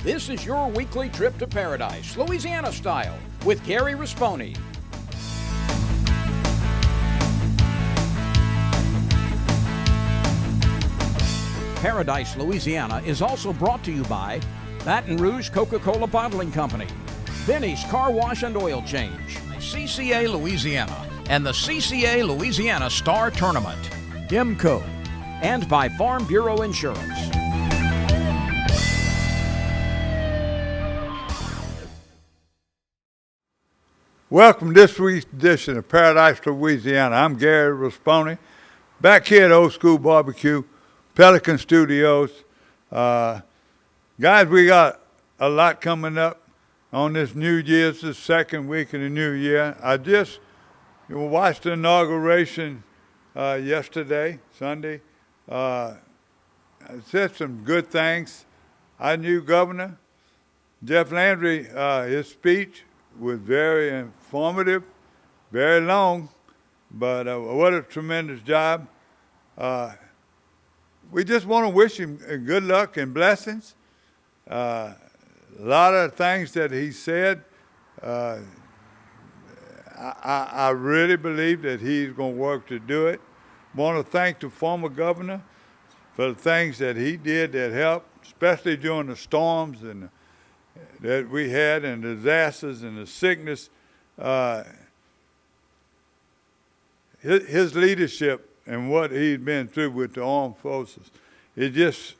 This is your weekly trip to paradise, Louisiana style, with Gary Risponi. Paradise, Louisiana is also brought to you by Baton Rouge Coca-Cola Bottling Company, Benny's Car Wash and Oil Change, CCA Louisiana, and the CCA Louisiana Star Tournament, IMCO, and by Farm Bureau Insurance. Welcome to this week's edition of Paradise, Louisiana. I'm Gary Risponi, back here at Old School Barbecue, Pelican Studios. Guys, we got a lot coming up on this New Year's, the second week of the new year. I just watched the inauguration yesterday, Sunday. I said some good things. Our new governor, Jeff Landry, his speech was very informative, very long, but what a tremendous job. We just want to wish him good luck and blessings. A lot of things that he said, I really believe that he's going to work to do it. Want to thank the former governor for the things that he did that helped, especially during the storms and that we had and the disasters and the sickness. His leadership and what he'd been through with the armed forces, it just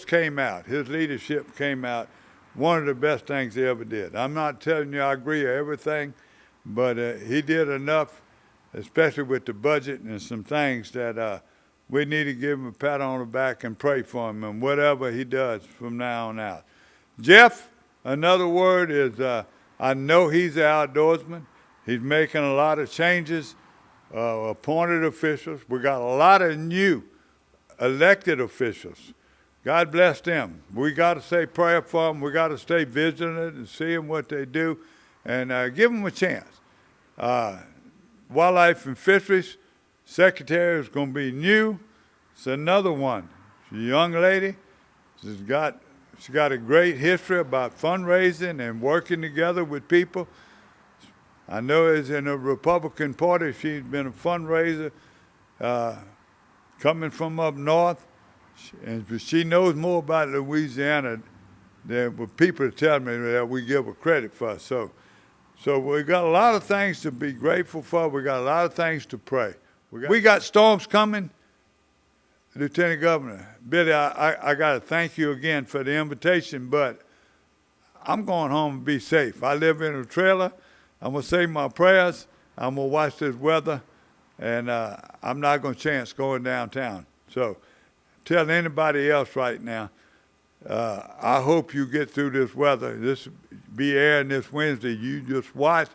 came out. His leadership came out one of the best things he ever did. I'm not telling you I agree with everything, but he did enough, especially with the budget and some things that we need to give him a pat on the back and pray for him and whatever he does from now on out. Jeff, another word is I know he's an outdoorsman. He's making a lot of changes, appointed officials. We got a lot of new elected officials. God bless them. We got to say prayer for them. We got to stay vigilant and see them what they do and give them a chance. Wildlife and Fisheries Secretary is going to be new. It's another one. She's a young lady. She's got a great history about fundraising and working together with people. I know as in the Republican Party, she's been a fundraiser coming from up north. And she knows more about Louisiana than what people tell me that we give her credit for. So we got a lot of things to be grateful for. We got a lot of things to pray. We got storms coming. Lieutenant Governor, Billy, I got to thank you again for the invitation, but I'm going home and be safe. I live in a trailer. I'm going to say my prayers. I'm going to watch this weather, and I'm not going to chance going downtown. So tell anybody else right now, I hope you get through this weather. This be airing this Wednesday. You just watch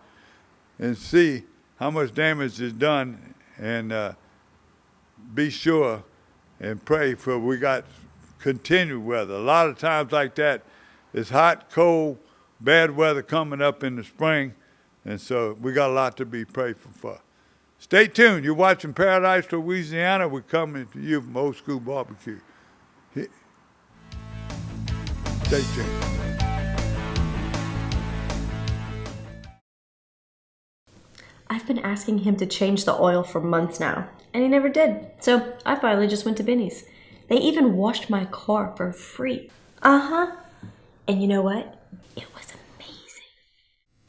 and see how much damage is done, and be sure and pray for we got continued weather. A lot of times like that, it's hot, cold, bad weather coming up in the spring, and so we got a lot to be prayed for. Stay tuned. You're watching Paradise, Louisiana. We're coming to you from Old School Barbecue. Stay tuned. I've been asking him to change the oil for months now, and he never did. So I finally just went to Benny's. They even washed my car for free. And you know what? It was amazing.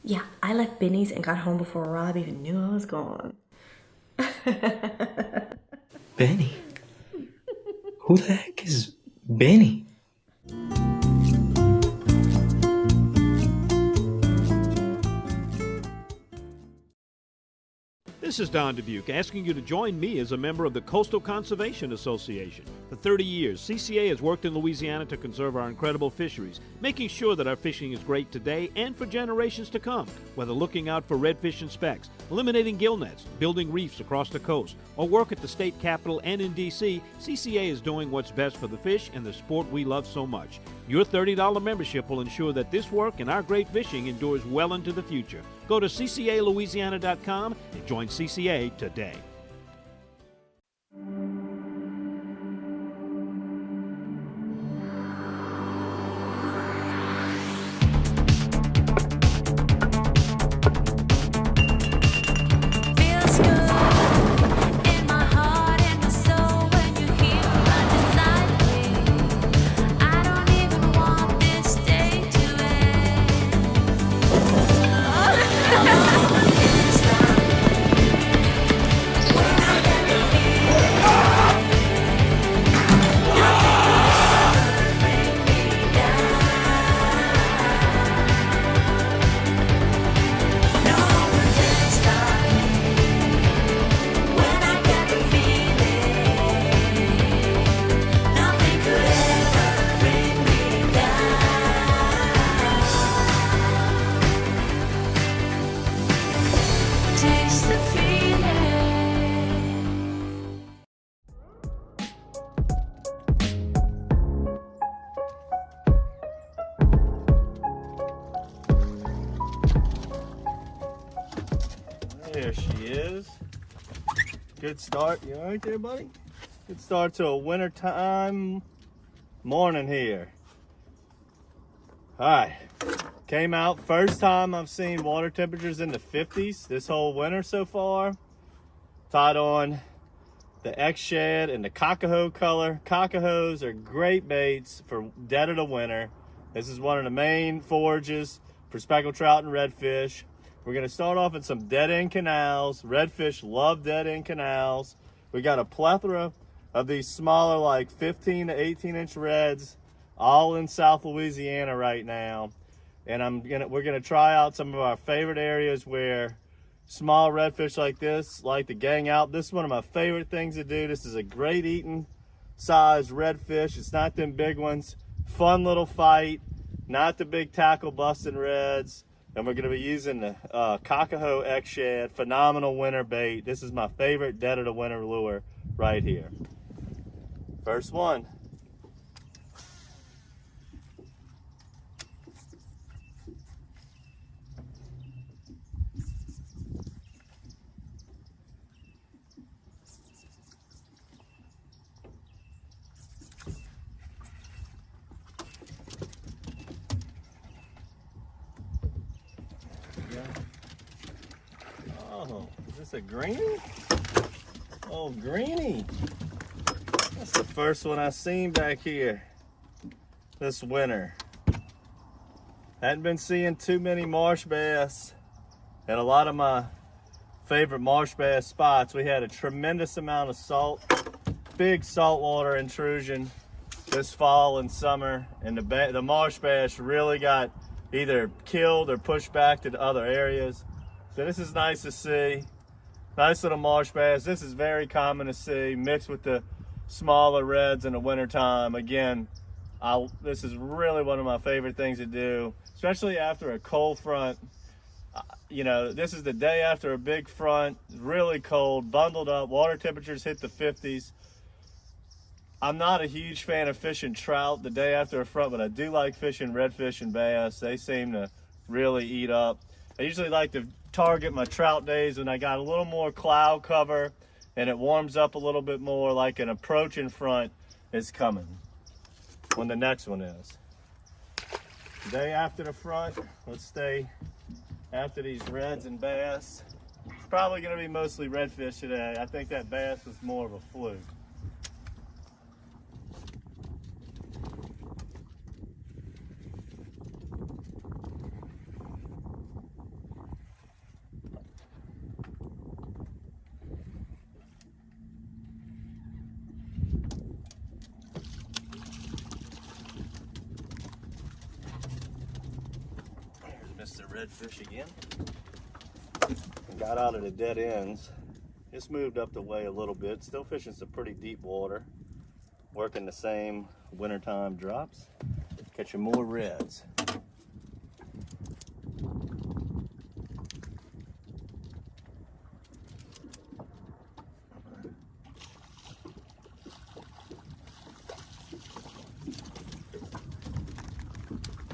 Yeah, I left Benny's and got home before Rob even knew I was gone. Benny? Who the heck is Benny? This is Don Dubuque asking you to join me as a member of the Coastal Conservation Association. For 30 years, CCA has worked in Louisiana to conserve our incredible fisheries, making sure that our fishing is great today and for generations to come. Whether looking out for redfish and specks, eliminating gill nets, building reefs across the coast, or work at the state capitol and in D.C., CCA is doing what's best for the fish and the sport we love so much. Your $30 membership will ensure that this work and our great fishing endures well into the future. Go to ccalouisiana.com and join CCA today. There she is. Good start. You all right there, buddy? Good start to a wintertime morning here. All right. Came out, first time I've seen water temperatures in the 50s this whole winter so far. Tied on the X-Shad and the Cockahoe color. Cockahos are great baits for dead of the winter. This is one of the main forages for speckled trout and redfish. We're gonna start off in some dead-end canals. Redfish love dead-end canals. We got a plethora of these smaller, like 15 to 18 inch reds, all in South Louisiana right now. And we're gonna try out some of our favorite areas where small redfish like this like to gang out. This is one of my favorite things to do. This is a great eating size redfish. It's not them big ones. Fun little fight, not the big tackle busting reds. And we're gonna be using the Cockahoe X-Shad, phenomenal winter bait. This is my favorite dead of the winter lure right here. First one. Oh, is this a greenie? Oh, greenie. That's the first one I've seen back here this winter. Hadn't been seeing too many marsh bass at a lot of my favorite marsh bass spots. We had a tremendous amount of salt, big saltwater intrusion this fall and summer, and the marsh bass really got either killed or pushed back to the other areas. So this is nice to see. Nice little marsh bass. This is very common to see mixed with the smaller reds in the wintertime. Again, this is really one of my favorite things to do, especially after a cold front. You know, this is the day after a big front, really cold, bundled up, water temperatures hit the 50s. I'm not a huge fan of fishing trout the day after a front, but I do like fishing redfish and bass. They seem to really eat up. I usually like to target my trout days when I got a little more cloud cover and it warms up a little bit more, like an approaching front is coming when the next one is. The day after the front, let's stay after these reds and bass. It's probably gonna be mostly redfish today. I think that bass was more of a fluke. Mr. Redfish again. Got out of the dead ends. Just moved up the way a little bit. Still fishing some pretty deep water. Working the same wintertime drops. Catching more reds.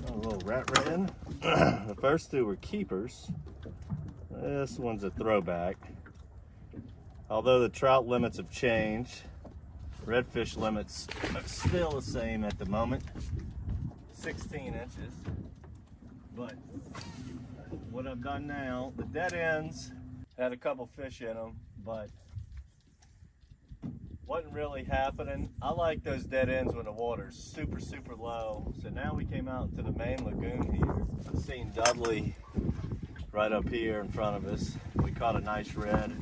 A little rat red. The first two were keepers. This one's a throwback. Although the trout limits have changed, redfish limits are still the same at the moment. 16 inches. But what I've done now, the dead ends had a couple fish in them, but wasn't really happening. I like those dead ends when the water's super, super low. So now we came out to the main lagoon here. I've seen Dudley right up here in front of us. We caught a nice red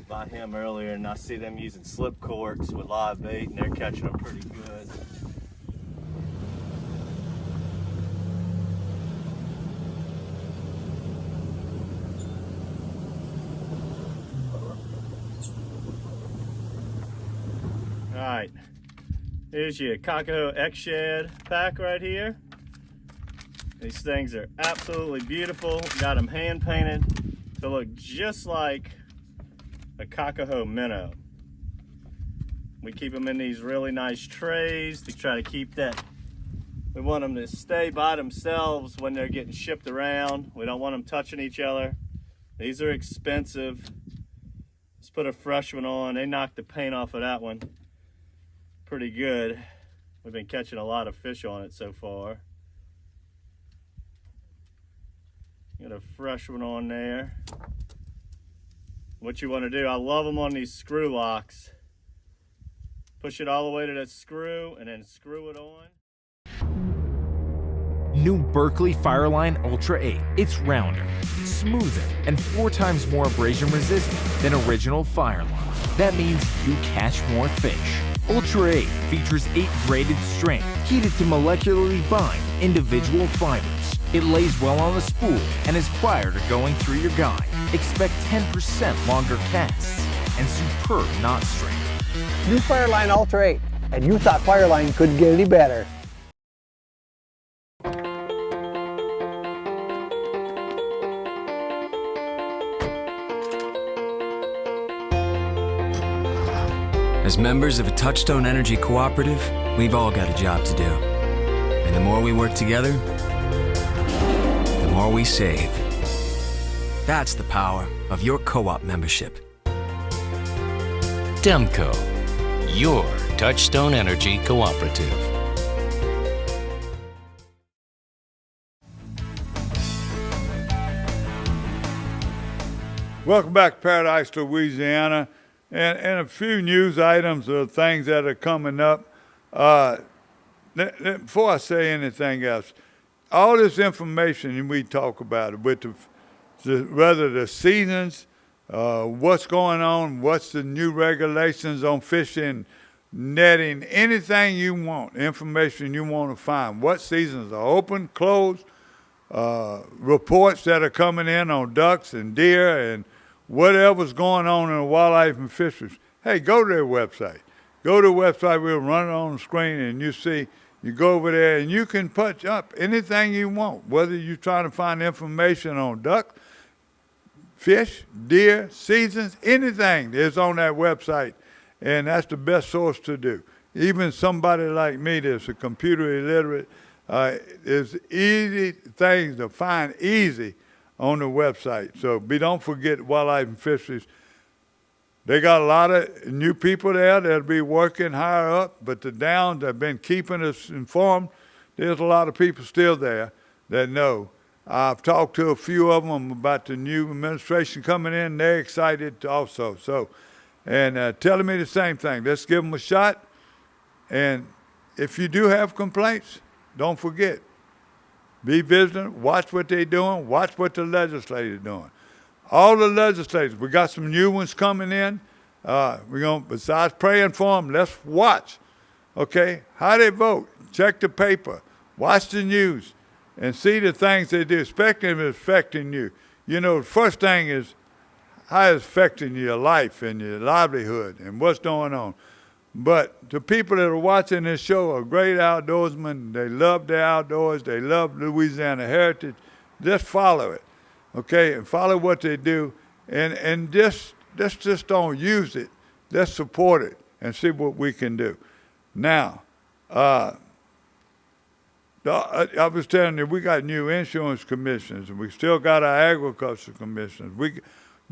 by him earlier, and I see them using slip corks with live bait, and they're catching them pretty good. All right, here's your Cockahoe X-Shad pack right here. These things are absolutely beautiful. Got them hand painted to look just like a Cockahoe minnow. We keep them in these really nice trays to try to keep that. We want them to stay by themselves when they're getting shipped around. We don't want them touching each other. These are expensive. Let's put a fresh one on. They knocked the paint off of that one pretty good. We've been catching a lot of fish on it so far. Get a fresh one on there. What you want to do, I love them on these screw locks. Push it all the way to that screw and then screw it on. New Berkeley Fireline Ultra 8. It's rounder, smoother, and 4 times more abrasion resistant than original Fireline. That means you catch more fish. Ultra 8 features 8 braided strings heated to molecularly bind individual fibers. It lays well on the spool and is prior to going through your guide. Expect 10% longer casts and superb knot strength. New Fireline Ultra 8, and you thought Fireline couldn't get any better. As members of a Touchstone Energy Cooperative, we've all got a job to do. And the more we work together, the more we save. That's the power of your co-op membership. Demco, your Touchstone Energy Cooperative. Welcome back to Paradise, Louisiana. And a few news items of things that are coming up. Before I say anything else, all this information we talk about with whether the seasons, what's going on, what's the new regulations on fishing, netting, anything you want, information you want to find, what seasons are open, closed, reports that are coming in on ducks and deer and whatever's going on in the wildlife and fisheries. Hey, go to their website. Go to the website, we'll run it on the screen, and you go over there and you can punch up anything you want, whether you're trying to find information on duck, fish, deer, seasons, anything is on that website, and that's the best source to do. Even somebody like me that's a computer illiterate, it's easy things to find easy on the website. So don't forget Wildlife and Fisheries. They got a lot of new people there that'll be working higher up, but the downs have been keeping us informed. There's a lot of people still there that know. I've talked to a few of them about the new administration coming in. They're excited also. So, and telling me the same thing. Let's give them a shot. And if you do have complaints, don't forget. Be vigilant, watch what they're doing, watch what the legislators doing. All the legislators, we got some new ones coming in. We're going, besides praying for them, let's watch. Okay, how they vote. Check the paper, watch the news, and see the things they do, especially if it's affecting you. You know, the first thing is how it's affecting your life and your livelihood and what's going on. But the people that are watching this show are great outdoorsmen. They love the outdoors. They love Louisiana heritage. Just follow it, okay? And follow what they do. And just don't use it. Let's support it and see what we can do. Now, I was telling you, we got new insurance commissioners, and we still got our agriculture commissioners.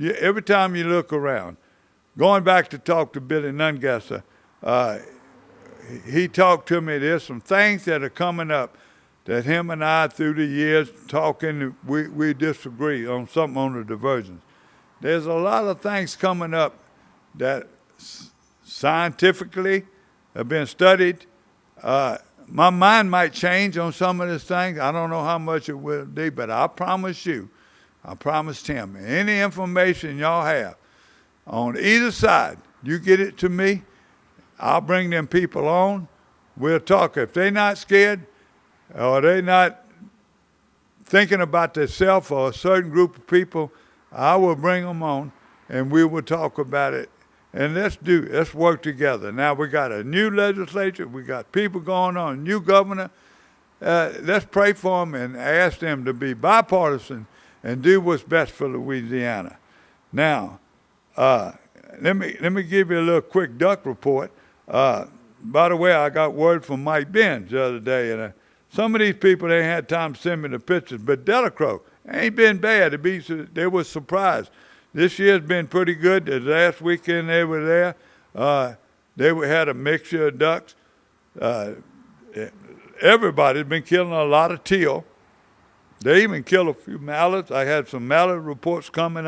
Every time you look around, going back to talk to Billy Nungesser, he talked to me. There's some things that are coming up that him and I, through the years, talking, we disagree on something on the diversions. There's a lot of things coming up that scientifically have been studied. My mind might change on some of these things. I don't know how much it will be, but I promise you, I promised him, any information y'all have on either side, you get it to me. I'll bring them people on. We'll talk. If they're not scared or they're not thinking about themselves or a certain group of people, I will bring them on and we will talk about it. And let's work together. Now we got a new legislature. We got people going on, new governor. Let's pray for them and ask them to be bipartisan and do what's best for Louisiana. Now, let me give you a little quick duck report. By the way, I got word from Mike Benz the other day, and some of these people, they ain't had time to send me the pictures, but Delacroix, Ain't been bad. They were surprised. This year's been pretty good. The last weekend they were there, had a mixture of ducks. Everybody's been killing a lot of teal. They even killed a few mallards. I had some mallard reports coming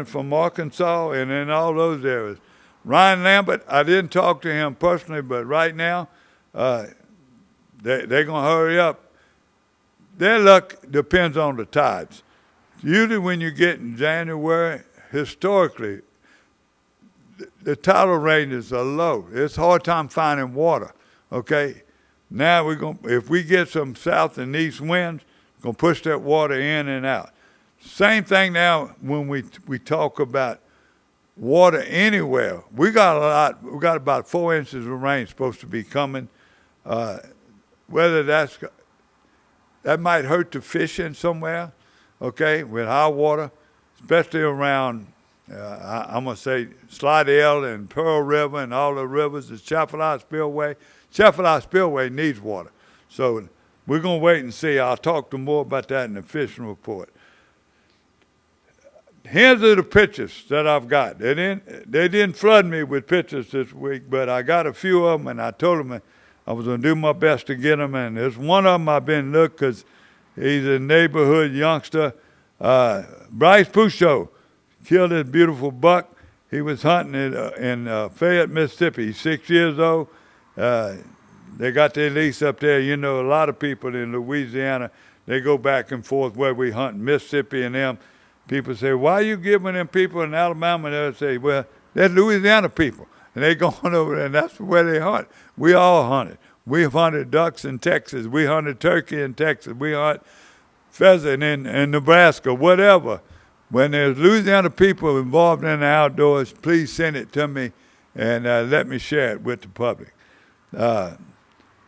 from Arkansas and in all those areas. Ryan Lambert, I didn't talk to him personally, but right now they're going to hurry up. Their luck depends on the tides. Usually when you get in January, historically, the tidal ranges are low. It's a hard time finding water, okay? Now if we get some south and east winds, going to push that water in and out. Same thing now when we talk about water anywhere. We got about 4 inches of rain supposed to be coming. Whether that might hurt the fishing somewhere, okay, with high water, especially around, I'm going to say, Slidell and Pearl River and all the rivers, the Chapelot Spillway. Chapelot Spillway needs water. So we're going to wait and see. I'll talk to more about that in the fishing report. Here's the pictures that I've got. They didn't flood me with pictures this week, but I got a few of them, and I told them I was going to do my best to get them. And there's one of them I've been looking because he's a neighborhood youngster. Bryce Pouchot killed this beautiful buck. He was hunting in Fayette, Mississippi. He's 6 years old. They got their lease up there. You know, a lot of people in Louisiana, they go back and forth where we hunt, Mississippi and them. People say, why are you giving them people in Alabama? They'll say, well, they're Louisiana people. And they going over there, and that's where they hunt. We all hunted. We've hunted ducks in Texas. We hunted turkey in Texas. We hunt pheasant in Nebraska, whatever. When there's Louisiana people involved in the outdoors, please send it to me and let me share it with the public. Now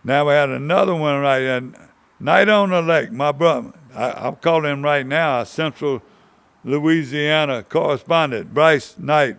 we had another one right there, Night on the Lake. My brother, I'm calling him right now, our Central Louisiana correspondent, Bryce Knight,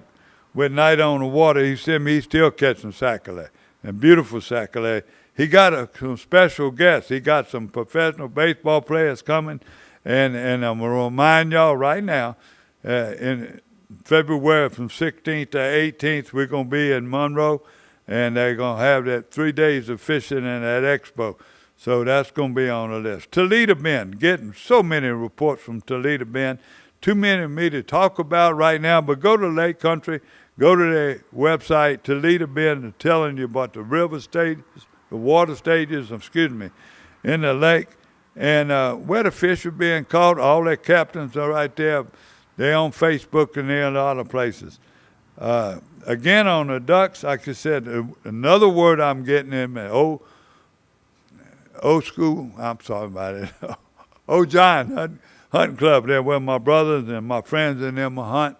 with Night on the Water. He said me he's still catching sac-a-lait, and beautiful sac-a-lait. He got some special guests. He got some professional baseball players coming, and I'm going to remind y'all right now, in February from 16th to 18th, we're going to be in Monroe, and they're going to have that 3 days of fishing in that expo. So that's going to be on the list. Toledo Bend, getting so many reports from Toledo Bend. Too many of me to talk about right now, but go to Lake Country, go to their website, Toledo Bend, and telling you about the river stages, the water stages, in the lake, and where the fish are being caught. All their captains are right there. They're on Facebook and they're in a lot of places. Again, on the ducks, like I said, another word I'm getting in old school, I'm sorry about it, Old Giant hunting club there where my brothers and my friends and them hunt.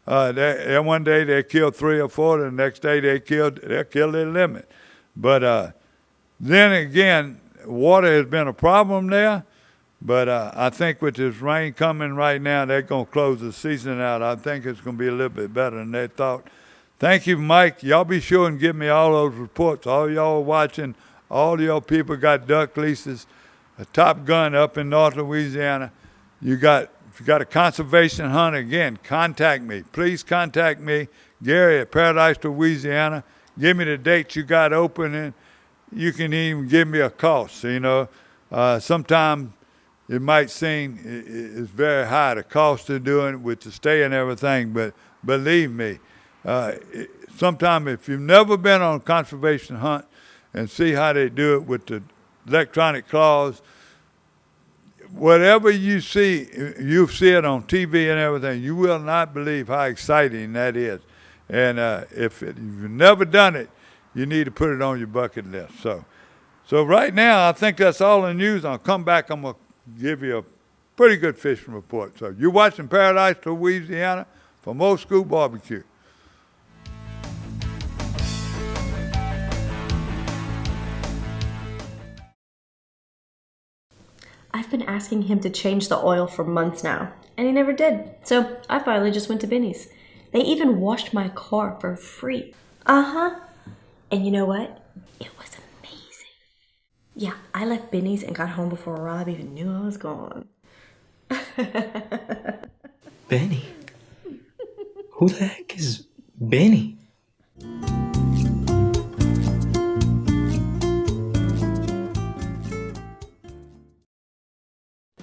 One day they killed 3 or 4, the next day they killed their limit. But then again, water has been a problem there, but I think with this rain coming right now, they're going to close the season out. I think it's going to be a little bit better than they thought. Thank you, Mike. Y'all be sure and give me all those reports. All y'all watching, all y'all people got duck leases, a Top Gun up in North Louisiana. If you got a conservation hunt, again, contact me. Please contact me, Gary at Paradise, Louisiana. Give me the dates you got open, and you can even give me a cost. Sometimes it might seem it's very high, the cost of doing it with the stay and everything, but believe me, sometimes if you've never been on a conservation hunt and see how they do it with the electronic claws, whatever you see it on TV and everything, you will not believe how exciting that is. And if you've never done it, you need to put it on your bucket list. So right now, I think that's all the news. I'll come back. I'm going to give you a pretty good fishing report. So you're watching Paradise, Louisiana from Old School Barbecue. I've been asking him to change the oil for months now, and he never did. So I finally just went to Benny's. They even washed my car for free. Uh-huh. And you know what? It was amazing. Yeah, I left Benny's and got home before Rob even knew I was gone. Benny? Who the heck is Benny?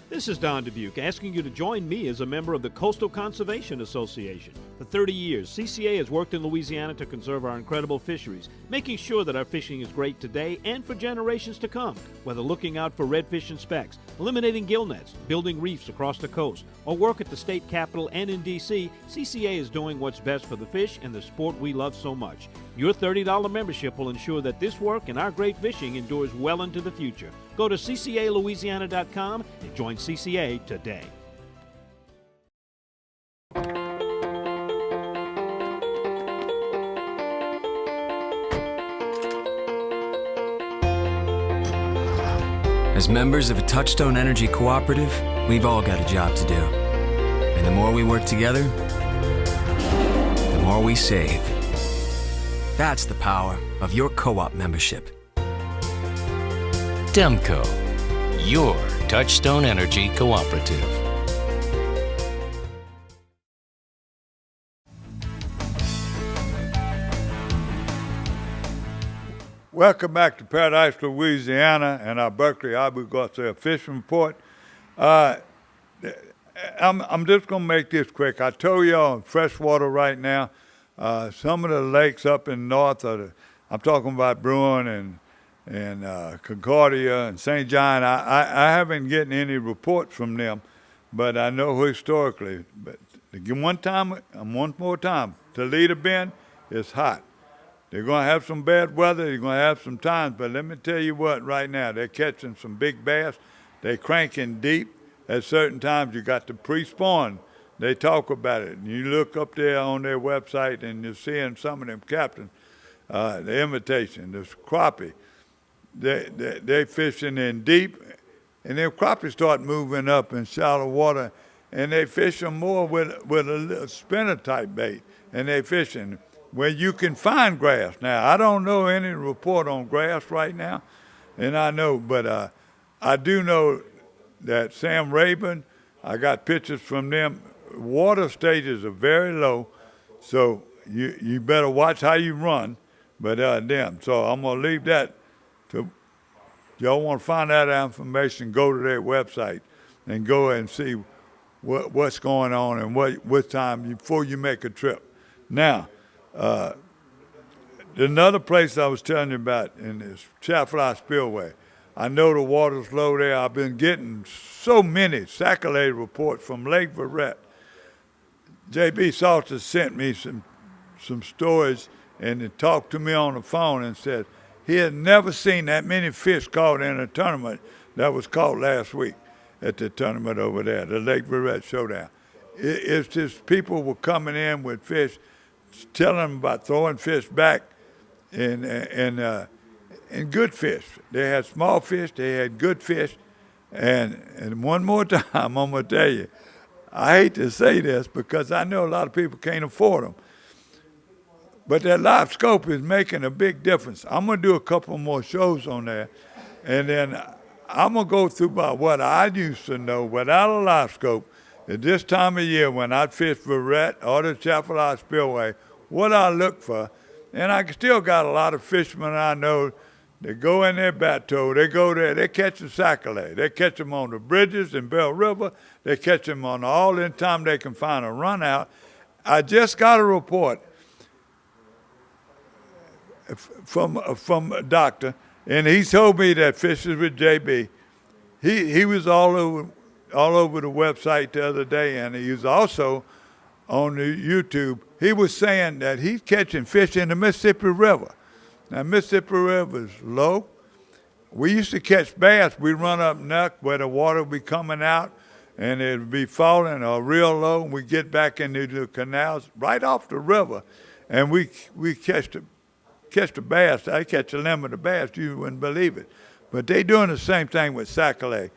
This is Don Dubuque asking you to join me as a member of the Coastal Conservation Association. For 30 years, CCA has worked in Louisiana to conserve our incredible fisheries, making sure that our fishing is great today and for generations to come. Whether looking out for redfish and specks, eliminating gill nets, building reefs across the coast, or work at the state capitol and in D.C., CCA is doing what's best for the fish and the sport we love so much. Your $30 membership will ensure that this work and our great fishing endures well into the future. Go to ccalouisiana.com and join CCA today. As members of a Touchstone Energy Cooperative, we've all got a job to do. And the more we work together, the more we save. That's the power of your co-op membership. Demco, your Touchstone Energy Cooperative. Welcome back to Paradise, Louisiana, and our Berkeley Abu Garcia fishing report. I'm just going to make this quick. I told y'all in freshwater right now, some of the lakes up in north, I'm talking about Bruin and Concordia and St. John. I haven't gotten any reports from them, but I know historically. But one more time, Toledo Bend is hot. They're going to have some bad weather. They're going to have some times. But let me tell you what, right now, they're catching some big bass. They're cranking deep. At certain times, you got the pre-spawn. They talk about it. And you look up there on their website, and you're seeing some of them captains, the invitation, the crappie. They're fishing in deep, and then crappie start moving up in shallow water, and they fish them more with a little spinner-type bait, and they fishing where you can find grass. Now, I don't know any report on grass right now, and I know, but I do know that Sam Rayburn, I got pictures from them. Water stages are very low, so you better watch how you run. But them, so I'm gonna leave that to y'all. Want to find out that information? Go to their website and go and see what's going on and what time before you make a trip. Now. Another place I was telling you about in this Chaffelau Spillway, I know the water's low there. I've been getting so many sacculated reports from Lake Verret. J.B. Salter sent me some stories and he talked to me on the phone and said he had never seen that many fish caught in a tournament that was caught last week at the tournament over there, the Lake Verret Showdown. It's just people were coming in with fish, telling them about throwing fish back and good fish. They had small fish, they had good fish, and one more time, I'm gonna tell you, I hate to say this because I know a lot of people can't afford them, but that live scope is making a big difference. I'm gonna do a couple more shows on that, and then I'm gonna go through about what I used to know without a live scope. At this time of year, when I fish Verret or the Chaffelau Spillway, what I look for, and I still got a lot of fishermen I know that go in their bateau, they go there, they catch the saccalay. They catch them on the bridges in Bell River. They catch them on all the time they can find a run out. I just got a report from a doctor, and he told me that Fishers with JB, he was all over the website the other day, and he was also on the YouTube. He was saying that he's catching fish in the Mississippi River. Now, Mississippi River is low. We used to catch bass. We'd run up Nuck where the water would be coming out, and it'd be falling real low, and we'd get back into the canals right off the river, and we catch the bass. I catch a limit of bass. You wouldn't believe it. But they doing the same thing with saccalay.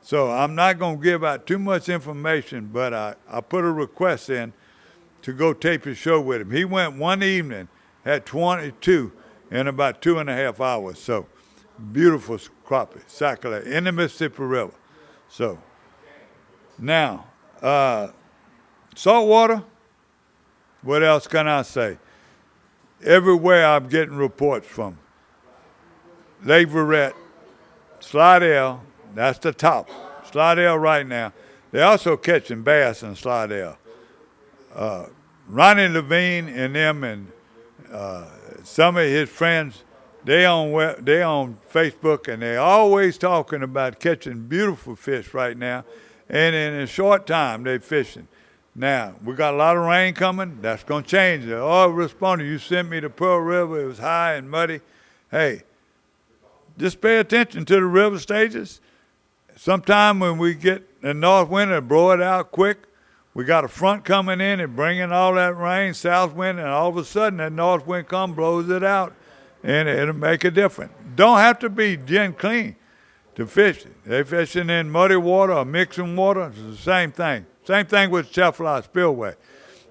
So I'm not going to give out too much information, but I put a request in to go tape his show with him. He went one evening, had 22 in about 2.5 hours. So beautiful crappie, saccalay, in the Mississippi River. So Now, saltwater, what else can I say? Everywhere I'm getting reports from. Lake Verret, Slidell, that's the top. Slidell right now. They're also catching bass in Slidell. Ronnie Levine and them and some of his friends, they on Facebook, and they're always talking about catching beautiful fish right now. And in a short time, they're fishing. Now, we got a lot of rain coming. That's going to change. The oil responded. You sent me to Pearl River. It was high and muddy. Hey, just pay attention to the river stages. Sometime when we get the north wind, it'll blow it out quick. We got a front coming in and bringing all that rain, south wind, and all of a sudden that north wind blows it out, and it'll make a difference. Don't have to be gin clean to fish it. They fishing in muddy water or mixing water. It's the same thing. Same thing with Chefla Spillway.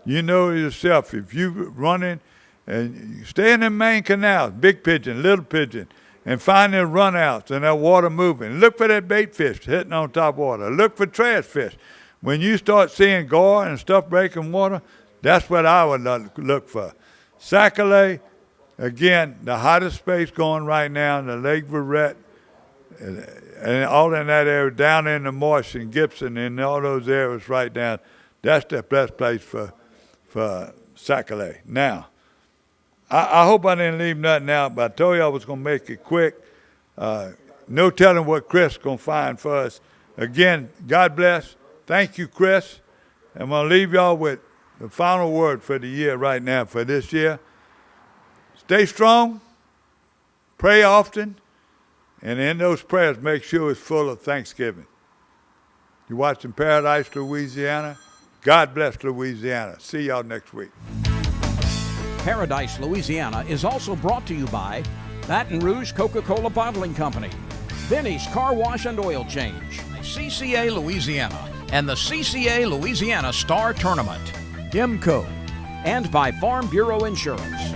You know yourself, if you running and you stay in the main canals, big pigeon, little pigeon, and find them runouts and that water moving. Look for that bait fish hitting on top water. Look for trash fish. When you start seeing gar and stuff breaking water, that's what I would look for. Sac-a-lait, again, the hottest space going right now in the Lake Verret, and all in that area, down in the Marsh and Gibson and all those areas right down, that's the best place for sac-a-lait. Now, I hope I didn't leave nothing out, but I told you I was going to make it quick. No telling what Chris is going to find for us. Again, God bless. Thank you, Chris. I'm going to leave y'all with the final word for the year right now, for this year. Stay strong, pray often, and in those prayers, make sure it's full of thanksgiving. You're watching Paradise, Louisiana. God bless Louisiana. See y'all next week. Paradise, Louisiana is also brought to you by Baton Rouge Coca-Cola Bottling Company, Benny's Car Wash and Oil Change, CCA Louisiana, and the CCA Louisiana Star Tournament, IMCO, and by Farm Bureau Insurance.